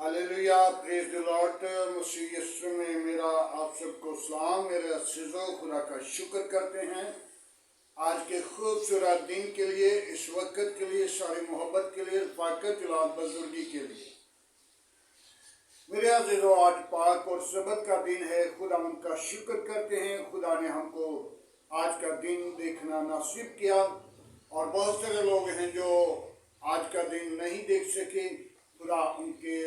Hallelujah, praise the lord. मसीह यीशु में मेरा आप सबको सलाम। मेरे अज़ीज़ों, खुदा का शुक्र करते हैं आज के खूबसूरत दिन के लिए, इस वक्त के लिए, सारी मोहब्बत के लिए, रफ़ाकत जलाल बुजुर्गी के लिए। मेरे अज़ीज़ों, आज पाक और सबत का दिन है। खुदा उनका शुक्र करते हैं। खुदा ने हमको आज का दिन देखना नसीब किया और बहुत सारे लोग हैं जो आज का दिन नहीं देख सके। खुदा उनके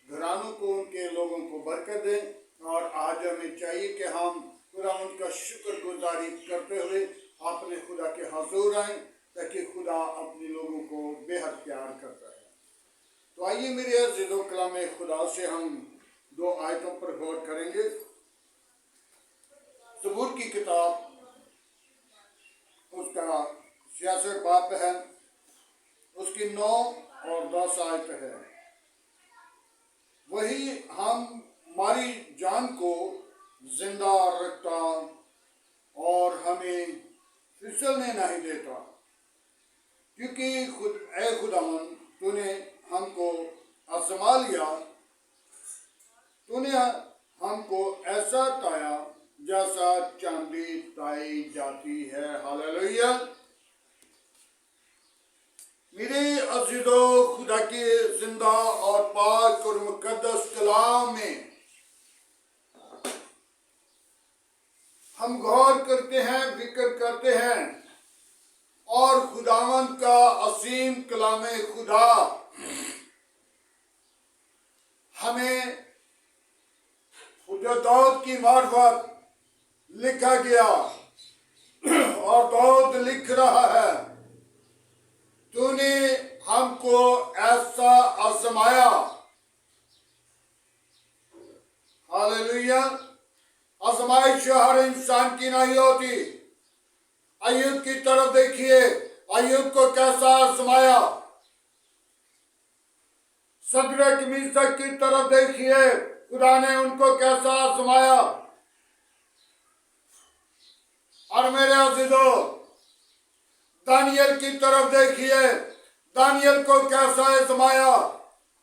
घरानों को, उनके लोगों को बरकत दें। और आज हमें चाहिए कि हम खुदा उनका शुक्रगुजारी करते हुए अपने खुदा के हजूर आएँ, ताकि खुदा अपने लोगों को बेहद प्यार करता है। तो आइए मेरे अज़ीज़ों, कलाम खुदा से हम दो आयतों पर गौर करेंगे। ज़बूर की किताब, उसका 66 बाब है, उसकी 9 और 10 आयत है। वही हमारी जान को जिंदा रखता और हमें फिसलने नहीं देता, क्योंकि खुदावन तूने हमको आजमा लिया। तूने हमको ऐसा ताया जैसा चांदी ताई जाती है। हालेलुया। मेरे अज़ीज़ों, खुदा के जिंदा और पाक और मुकद्दस कलाम में हम गौर करते हैं, जिक्र करते हैं, और खुदावन का असीम कलाम खुदा हमें जो दाऊद की मार्फत लिखा गया, और दाऊद लिख रहा है, तूने हमको ऐसा आजमाया। हालेलुया। आजमाइश हर इंसान की नहीं होती। अय्यूब की तरफ देखिए, अय्यूब को कैसा आजमाया। सदरक मीसक की तरफ देखिए, खुदा ने उनको कैसा आजमाया। और मेरे अज़ीज़ों, दानियल की तरफ देखिए, दानियल को कैसा आजमाया।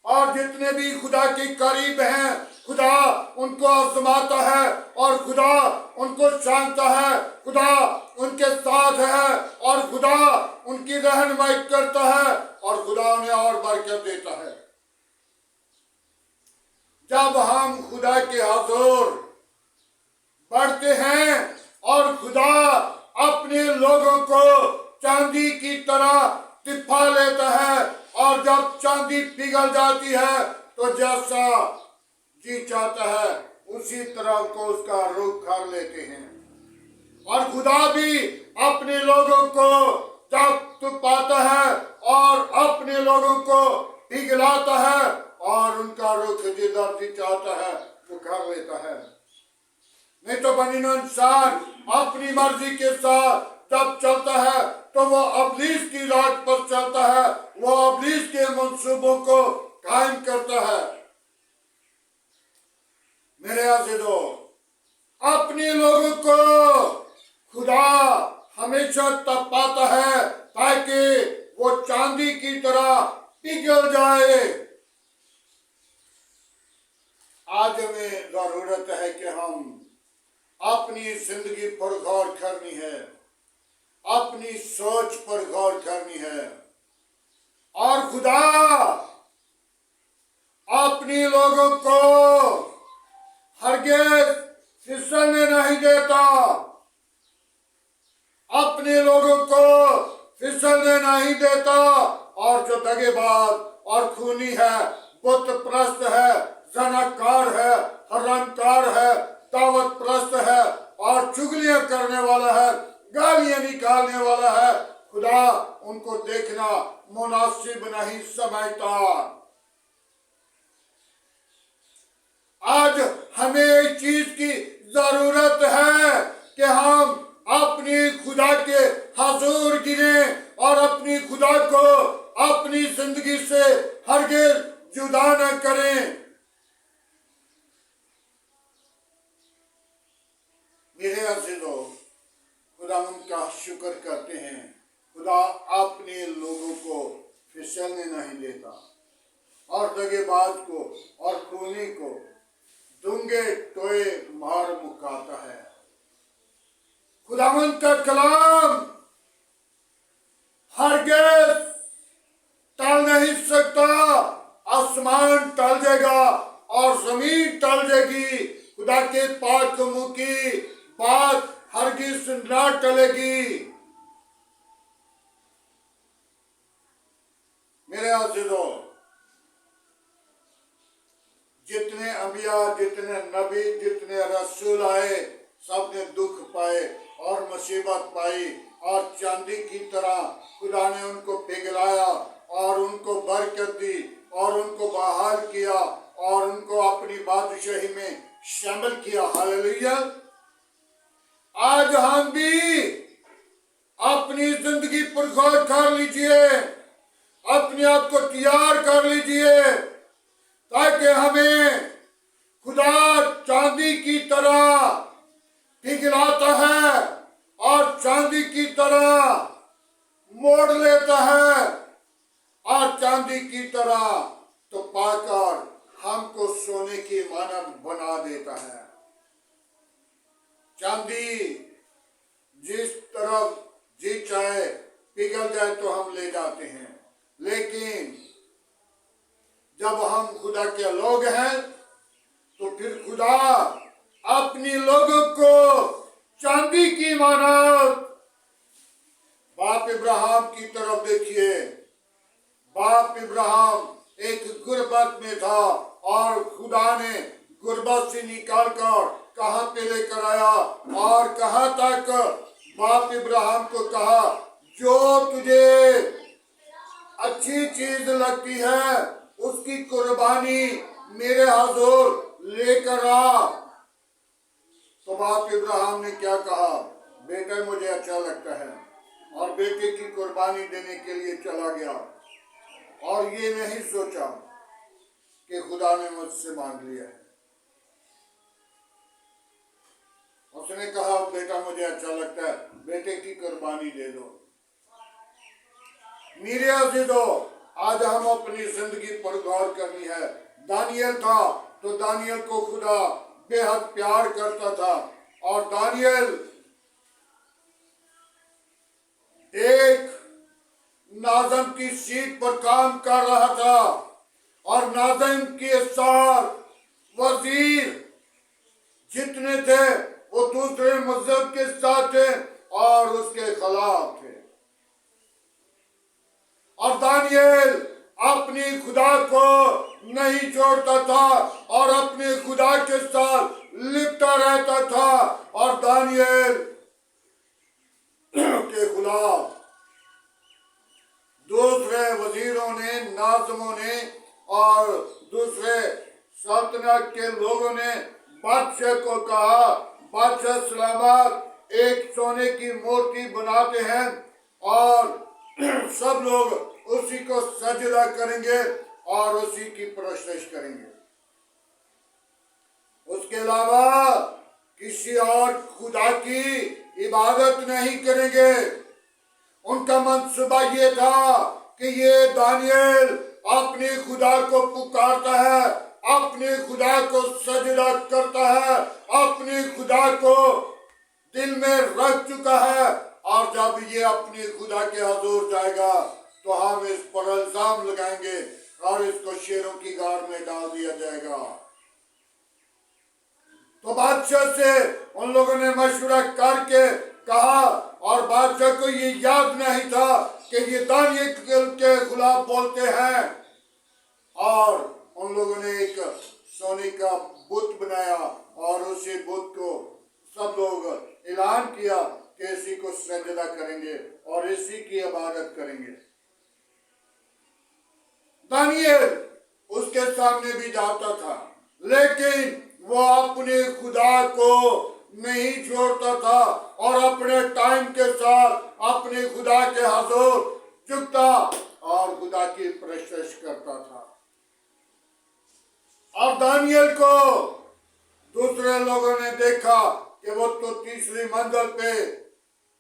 और जितने भी खुदा के करीब हैं, खुदा उनको आजमाता है और खुदा उनको जानता है। खुदा उनके साथ है और खुदा उनकी रहनुमाई करता है और खुदा उन्हें और बरकत देता है। जब हम खुदा के हुजूर बढ़ते हैं और खुदा अपने लोगों को चांदी की तरह तिफा लेता है, और जब चांदी पिघल जाती है तो जैसा जी चाहता है उसी तरह को उसका रुख कर लेते हैं। और खुदा भी अपने लोगों को जब तुपाता है और अपने लोगों को पिघलाता है और उनका रुख जिधर जी चाहता है वो कर लेता है। नहीं तो बनीनो इंसान अपनी मर्जी के साथ जब चलता है तो वो अबलीस की राह पर चलता है, वो अबलीस के मंसूबों को कायम करता है। मेरे अज़ीज़ों, अपने लोगों को खुदा हमेशा तपाता है ताकि वो चांदी की तरह पिघल जाए। आज हमें जरूरत है कि हम अपनी जिंदगी पर गौर करनी है, अपनी सोच पर गौर करनी है, और खुदा अपने लोगों को हरगिज़ फिसलने नहीं देता, अपने लोगों को फिसलने नहीं देता। और जो दगेबाज और खूनी है, बुत प्रस्त है, जनाकार है, हरामकार है, दावत प्रस्त है और चुगलियां करने वाला है, गालियां निकालने वाला है, खुदा उनको देखना मुनासिब नहीं समझता। आज हमें इस चीज की जरूरत है कि हम अपनी खुदा के हजूर गिने और अपनी खुदा को अपनी जिंदगी से हरगिज़ जुदा न करें। मेरे अज़ीज़ों, खुदा उनका शुक्र करते हैं। खुदा अपने लोगों को फिसलने नहीं देता। और दगेबाज को और खूनी को दूंगे टोए मार मुकाता है। खुदावंद का कलाम हरगिज़ टल नहीं सकता। आसमान टल जाएगा और जमीन टल जाएगी, खुदा के पाक मुंह की बात हरगिज़ ना टलेगी। मेरे अज़ीज़ों, जितने अंबिया, जितने नबी, जितने रसूल आए, सबने दुख पाए और मुसीबत पाई, और चांदी की तरह खुदा ने उनको पिघलाया और उनको बरकत दी और उनको बहाल किया और उनको अपनी बादशाही में शामिल किया। हालेलुया। आज हम भी अपनी जिंदगी पर गौर कर लीजिए, अपने आप को तैयार कर लीजिए, ताकि हमें खुदा चांदी की तरह पिघलाता है और चांदी की तरह मोड़ लेता है और चांदी की तरह तो पाकर हमको सोने की मानद बना देता है। चांदी जिस तरफ जी चाहे पिघल जाए तो हम ले जाते हैं, लेकिन जब हम खुदा के लोग हैं तो फिर खुदा अपनी लोगों को चांदी की मानद, बाप इब्राहिम की तरफ देखिए। बाप इब्राहिम एक गुर्बत में था और खुदा ने गुर्बत से निकालकर कहां पे लेकर आया और कहां तक बाप इब्राहिम को कहा, जो तुझे अच्छी चीज लगती है उसकी कुर्बानी मेरे हुजूर लेकर आ। तो बाप इब्राहिम ने क्या कहा, बेटा मुझे अच्छा लगता है, और बेटे की कुर्बानी देने के लिए चला गया और ये नहीं सोचा कि खुदा ने मुझसे मांग लिया है। उसने कहा बेटा मुझे अच्छा लगता है, बेटे की कुर्बानी दे दो। मेरे अज़ीज़ों, आज हम अपनी जिंदगी पर गौर करनी है। दानियल था तो दानियल को खुदा बेहद प्यार करता था और दानियल एक नाज़िम की सीट पर काम कर रहा था और नाज़िम के साथ वजीर जितने थे वो दूसरे मजहब के साथ थे और उसके खिलाफ थे, और दानियल अपनी खुदा को नहीं छोड़ता था और अपने खुदा के साथ लिपटा रहता था। और दानियल के खिलाफ दूसरे वजीरों ने, नाज़िमों ने और दूसरे सल्तनत के लोगों ने बादशाह को कहा, बादशाह सलामत एक सोने की मूर्ति बनाते हैं और सब लोग उसी को सजदा करेंगे और उसी की प्रशंसा करेंगे, उसके अलावा किसी और खुदा की इबादत नहीं करेंगे। उनका मंसूबा ये था कि ये दानियल अपने खुदा को पुकारता है, अपने खुदा को सजदा करता है, अपने खुदा को दिल में रख चुका है, और जब ये अपने खुदा के हुजूर जाएगा तो हम इस पर इल्जाम लगाएंगे और इसको शेरों की गार में डाल दिया जाएगा। तो बादशाह से उन लोगों ने मशवरा करके कहा, और बादशाह को ये याद नहीं था कि ये दानियल के खिलाफ बोलते हैं, और उन लोगों ने एक सोने का बुत बनाया और उसी बुत को सब लोग ऐलान किया कि इसी को सजदा करेंगे और इसी की इबादत करेंगे। दानियल उसके सामने भी जाता था, लेकिन वो अपने खुदा को नहीं छोड़ता था और अपने टाइम के साथ अपने खुदा के हुजूर झुकता और खुदा की प्रशंसा करता था। और दानियल को दूसरे लोगों ने देखा कि वो तो तीसरी मंजिल पे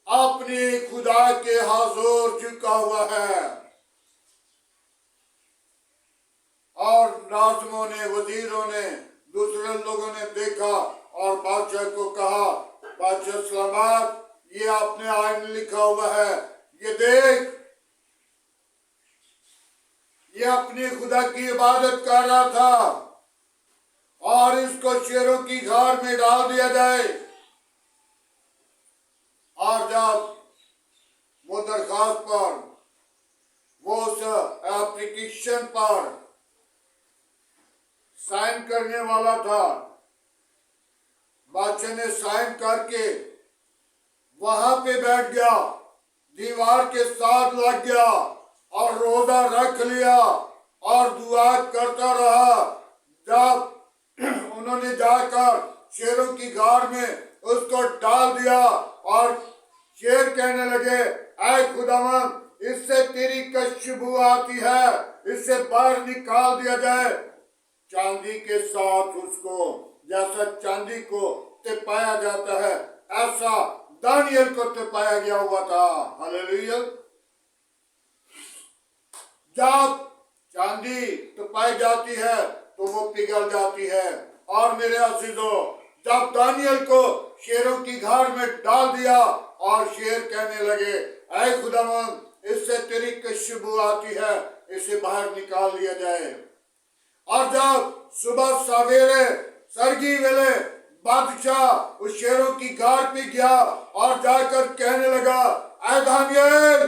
अपने खुदा के हुजूर झुका हुआ है, मुलाजमों ने, वजीरों ने, दूसरे लोगों ने देखा और बादशाह को कहा, बादशाह सलामत, ये आपने आयन में लिखा हुआ है, ये देख, ये अपने खुदा की इबादत कर रहा था और इसको शेरों की घाड़ में डाल दिया जाए। और जब वो दरखास्त पर, वो उस एप्लीकेशन पर साइन करने वाला था, बादशाह ने साइन करके वहां पे बैठ गया, दीवार के साथ लग गया और रोजा रख लिया और दुआ करता रहा। जब उन्होंने जाकर शेरों की घाड़ में उसको डाल दिया और शेर कहने लगे, ऐ खुदावन, इससे तेरी खुशबू आती है, इससे बाहर निकाल दिया जाए। चांदी के साथ उसको, जैसा चांदी को तिपाया जाता है, ऐसा दानियल को तिपाया गया हुआ था। हालेलुया। जब चांदी तिपाई जाती है तो वो पिघल जाती है। और मेरे अजीजों, जब दानियल को शेरों की घाड़ में डाल दिया और शेर कहने लगे, ऐ खुदावन, इससे तेरी खुशबू आती है, इसे बाहर निकाल लिया जाए। और जब सुबह सवेरे सरगी वेले बादशाह उस शेरों की घाड़ पे गया और जाकर कहने लगा, ऐ दानियल,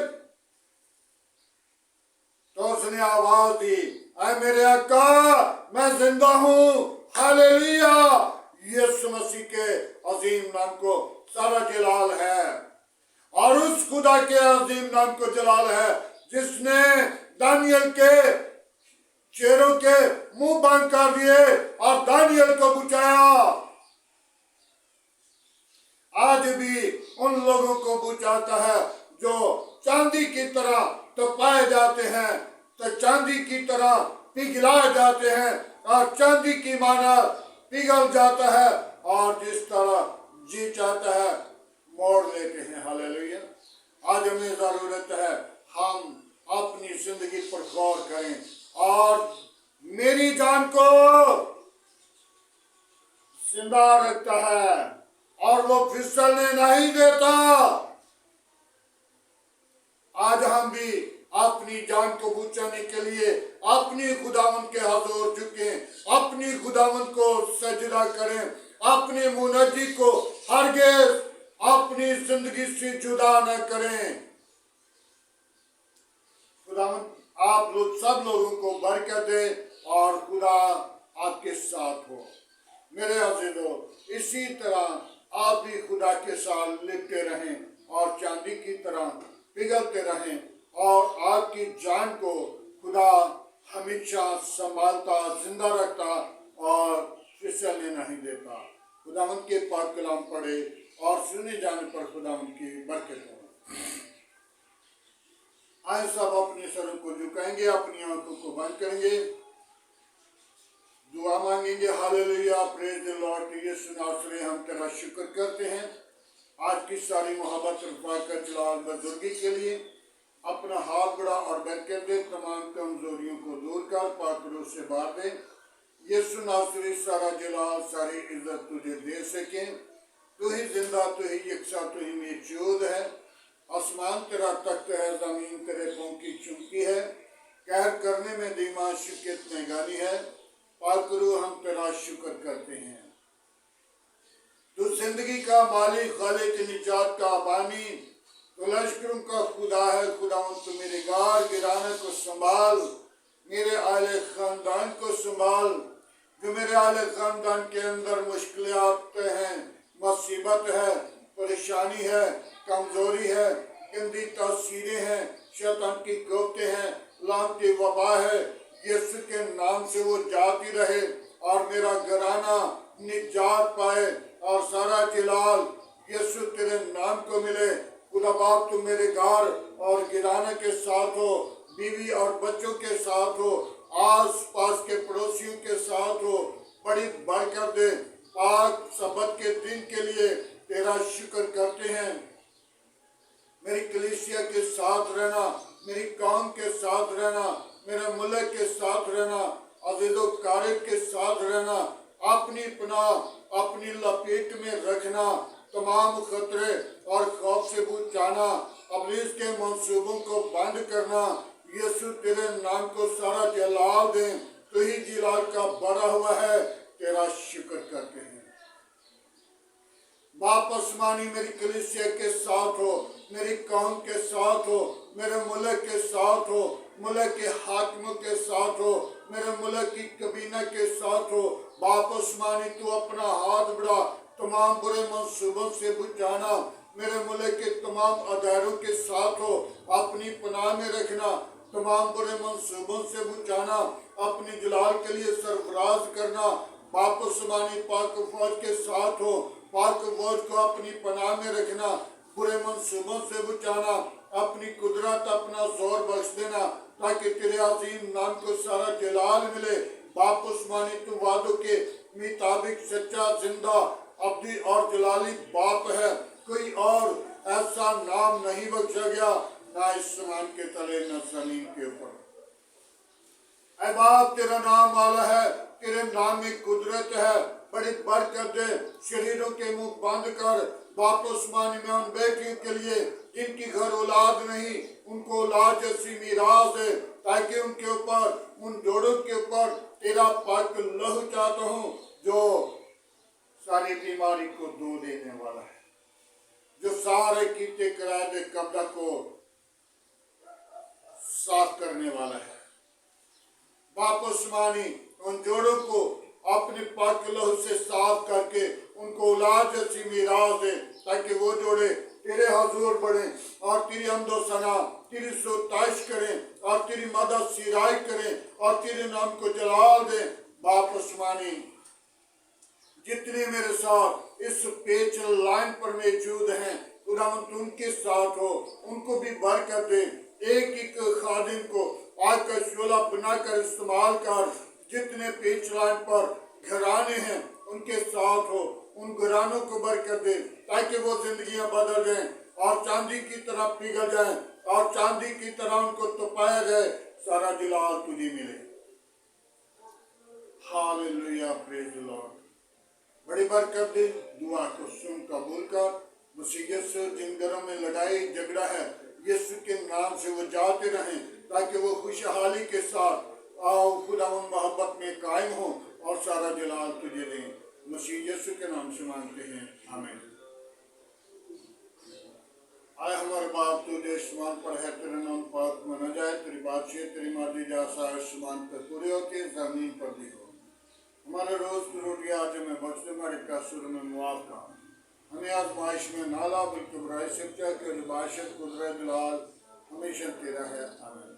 तो उसने आवाज दी, ऐ मेरे आका, मैं जिंदा हूं। हालेलुया। यीशु मसीह के अजीम नाम को सारा जलाल है और उस खुदा के अजीम नाम को जलाल है जिसने दानियल के शेरों के मुंह बंद कर दिए और दानियल को बचाया। आज भी उन लोगों को बचाता है जो चांदी की तरह तपाए जाते हैं, तो चांदी की तरह पिघलाए जाते हैं और चांदी की माना पिघल जाता है और जिस तरह जी चाहता है मोड़ लेते हैं। हालेलुया। आज हमें जरूरत है हम अपनी जिंदगी पर गौर करें और मेरी जान को जिंदा रखता है और वो फिसलने नहीं देता। आज हम भी अपनी जान को बचाने के लिए अपनी खुदावंद के हजूर झुकें, अपनी खुदावंद को सजदा करें, अपने मुनज्जी को हरगिज़ अपनी जिंदगी से जुदा न करें। खुदावंद आप लोग सब लोगों को बरकत दे और खुदा आपके साथ हो। मेरे अजीजों, इसी तरह आप भी खुदा के साथ लिपटे रहें और चांदी की तरह पिघलते रहें और आपकी जान को खुदा हमेशा संभालता, जिंदा रखता और फिसलने नहीं देता। खुदावंद के पाक कलाम पढ़े और सुने जाने पर खुदावंद की बरकत हो। आए सब अपने सरों को झुकाएंगे, अपनी आंखों को बंद करेंगे, दुआ मांगेंगे। Hallelujah, praise the lord. यीशु नासरी, हम तेरा शुक्र करते हैं आज की सारी मोहब्बत और जलाल बुजुर्गी के लिए। अपना हाथ बढ़ा और बरकत दे, तमाम कमजोरियों को दूर कर, पाकड़ों से बाहर दे। यीशु नासरी, सारा जलाल, सारी इज्जत तुझे दे सके। तू ही जिंदा, तू ही यकसा, तू ही मौजूद है। आसमान तेरा तख्त है, जमीन तेरे पांव की चुमकी है। कहर करने में दिमाग कितने गानी है। पाकरू, हम तेरा शुक्र करते हैं। तू जिंदगी का मालिक, खालिक, निजात का बानी, तो लश्करों का खुदा है। खुदावंद, तू मेरे गार गिराने को संभाल, मेरे आले खानदान को संभाल। जो मेरे आले खानदान के अंदर मुश्किलें आते हैं, मुसीबत है, परेशानी है, कमजोरी है, गंदी तासीरें हैं, शैतान की कोफ्ते हैं, लानती वबा है, यीशु के नाम से वो जाती रहे और मेरा घराना निजात पाए और सारा जलाल यीशु तेरे नाम को मिले। खुदा बाप, तुम मेरे घर और गिराने के साथ हो, बीवी और बच्चों के साथ हो, आस पास के पड़ोसियों के साथ हो, बड़ी बरकत दे। पाक सबत के दिन के लिए तेरा शुक्र करते हैं। मेरी कलीसिया के साथ रहना, मेरी कौम के साथ रहना, मेरे मुल्क के साथ रहना अज़ीज़ो कारब के साथ रहना, अपनी पनाह अपनी लपेट में रखना, तमाम खतरे और खौफ से बचाना, इब्लीस के मंसूबों को बंद करना। यीशु तेरे नाम को सारा जलाल दे, तो ही जिलाल का बड़ा हुआ है, तेरा शुक्र करते हैं। बाप आसमानी मेरी कलीसिया के साथ हो, मेरी कौम के साथ हो, मेरे मुल्क के साथ हो, मुल्क के हाकिमों के साथ हो, मेरे मुल्क की कबीना के साथ हो। बाप आसमानी तू अपना हाथ बढ़ा, तमाम बुरे मंसूबों से बचाना, मेरे मुल्क के तमाम अदारों के साथ हो, अपनी पनाह में रखना, तमाम बुरे मंसूबों से बचाना, अपनी जलाल के लिए सरफराज करना। बाप आसमानी पाक फौज के साथ हो, पाक फौज को अपनी पनाह में रखना, बुरे मंसूबों से बचाना, अपनी कुदरत अपना जोर बख्श देना, ताकि तेरे अजीम नाम को सारा जलाल मिले। बाप उस्मानी तू वादों के मुताबिक सच्चा, जिंदा, अब्दी और जलाली बाप है। कोई और ऐसा नाम नहीं बख्शा गया, ना इस्मान के तले न जमीन के ऊपर। ऐ बाप तेरा नाम आला है, तेरे नाम में कुदरत है, बड़ी बरकत दे। शरीरों के मुंह बंद कर। बाप उस्मानी में उन बेटियों के लिए जिनकी घर औलाद नहीं, उनको औलाद जैसी मीरास दे, ताकि उनके ऊपर, उन जोड़ों के ऊपर तेरा पाक लहू चाहता हूँ, जो सारी बीमारी को दूर देने वाला है, जो सारे कीते कराए कब्जा को साफ करने वाला है। बाप उस्मानी उन जोड़ों को अपने पाक लहू से साफ करके उनको औलाद जैसी मीरास दे, ताकि वो जोड़े तेरे हजूर बढ़े और तेरी हमदो सना, तेरी सोताइश करें और तेरी मदद सिराई करें और तेरे नाम को जलाल दे। बाप उस्मानी जितने मेरे साथ इस पेच लाइन पर मौजूद हैं, खुदावंद उनके साथ हो, उनको भी बरकत दे। एक एक खादिम को आग का शोला बनाकर इस्तेमाल कर। जितने पेच लाइन पर घराने हैं उनके साथ हो, उन घरानों को बरकत दे, ताकि वो जिंदगियां बदल जाएं और चांदी की तरह पिघल जाएं और चांदी की तरह उनको तपाया जाए। सारा जलाल तुझे मिले। Hallelujah, praise the Lord. बड़ी बरकत दे। दुआ को सुन कबूल कर। मसीह यीशु जिन घरों में लड़ाई झगड़ा है, यीशु के नाम से वो जाते रहें, ताकि वो खुशहाली के साथ आओ खुदावंद मोहब्बत में कायम हो और सारा जलाल तुझे दें। मसीह यीशु के नाम से मांगते हैं, आमीन। आए हमारे बाप तू जो आसमान पर है, तेरा नाम पाक माना जाए, तेरी बादशाह तेरी मर्जी जैसा आसमान पर पूरी होती है, जमीन पर भी हो। हमारे रोज की रोटी आज हमें बख्श दे, हमारे कसूर में मुआफ कर। हमें आजमाइश में ना ला, बल्कि बुराई से बचा, कि बादशाह कुदरत जलाल हमेशा तेरा है, आमीन।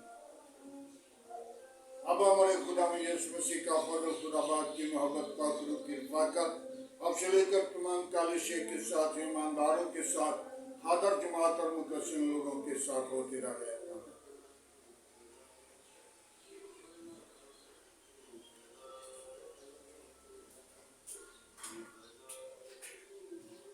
अब हमारे खुदा में यीशु मसीह का फजल, खुदाबाद की मोहब्बत, पाकरू की रफ़ाकत अब से लेकर तमाम कलीसिया के साथ, ईमानदारों के साथ, हादर जमात और मुकस्सिम लोगों के साथ होती रहे।